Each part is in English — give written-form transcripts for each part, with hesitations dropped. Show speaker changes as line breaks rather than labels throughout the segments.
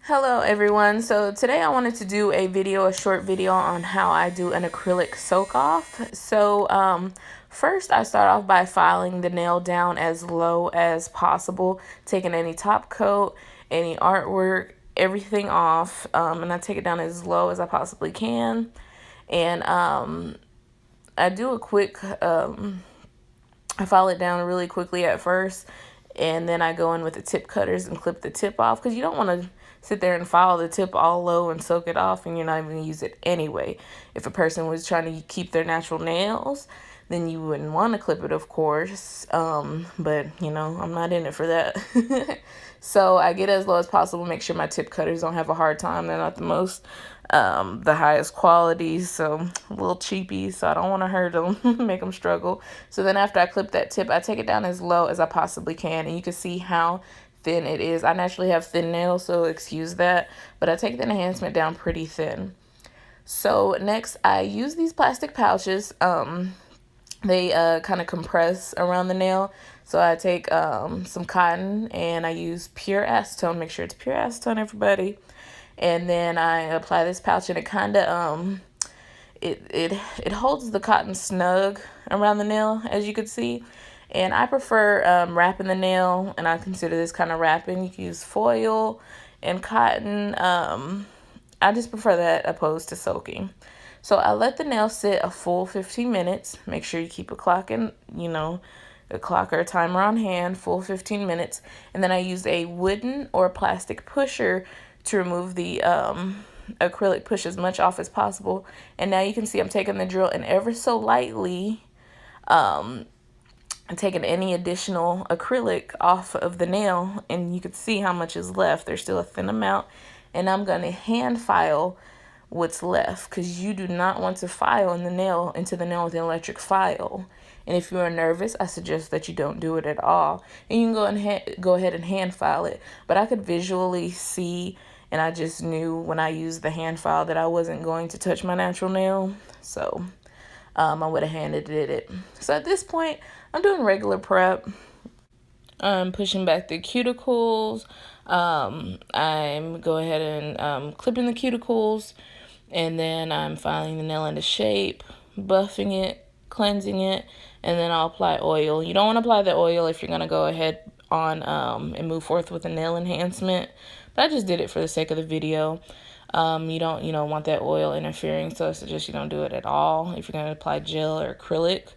Hello everyone. So today I wanted to do a short video on how I do an acrylic soak off. So first I start off by filing the nail down as low as possible, taking any top coat, any artwork, everything off, and I take it down as low as I possibly can. And I do a quick, I file it down really quickly at first, and then I go in with the tip cutters and clip the tip off, because you don't want to sit there and file the tip all low and soak it off and you're not even going to use it anyway. If a person was trying to keep their natural nails, then you wouldn't want to clip it, of course, but you know, I'm not in it for that. So I get as low as possible, make sure my tip cutters don't have a hard time. They're not the highest quality, so a little cheapy, so I don't want to hurt them, make them struggle. So then after I clip that tip, I take it down as low as I possibly can, and you can see how thin it is. I naturally have thin nails, so excuse that, but I take the enhancement down pretty thin. So next I use these plastic pouches. They kind of compress around the nail, so I take some cotton and I use pure acetone. Make sure it's pure acetone, everybody. And then I apply this pouch, and it kind of it holds the cotton snug around the nail, as you could see. And I prefer wrapping the nail, and I consider this kind of wrapping. You can use foil and cotton. I just prefer that opposed to soaking. So I let the nail sit a full 15 minutes. Make sure you keep a clock and, a clock or a timer on hand, full 15 minutes. And then I use a wooden or plastic pusher to remove the acrylic, push as much off as possible. And now you can see I'm taking the drill and ever so lightly I'm taking any additional acrylic off of the nail, and you can see how much is left. There's still a thin amount, and I'm going to hand file what's left, because you do not want to file into the nail with an electric file. And if you are nervous, I suggest that you don't do it at all, and you can go ahead and hand file it. But I could visually see, and I just knew when I used the hand file that I wasn't going to touch my natural nail, so I would have handed it. So at this point, I'm doing regular prep. I'm pushing back the cuticles. I'm go ahead and clipping the cuticles, and then I'm filing the nail into shape, buffing it, cleansing it, and then I'll apply oil. You don't want to apply the oil if you're going to go ahead on and move forth with a nail enhancement, but I just did it for the sake of the video. You don't want that oil interfering, so I suggest you don't do it at all if you're going to apply gel or acrylic.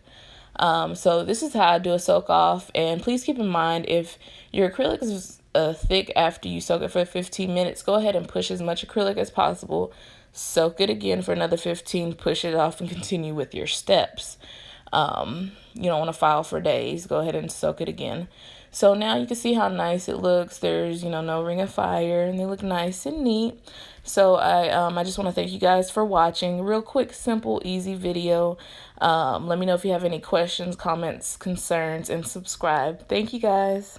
So this is how I do a soak off, and please keep in mind, if your acrylic is thick after you soak it for 15 minutes, go ahead and push as much acrylic as possible, soak it again for another 15, push it off, and continue with your steps. You don't want to file for days. Go ahead and soak it again. So now you can see how nice it looks. There's, no ring of fire, and they look nice and neat. So I just want to thank you guys for watching. Real quick, simple, easy video. Let me know if you have any questions, comments, concerns, and subscribe. Thank you guys.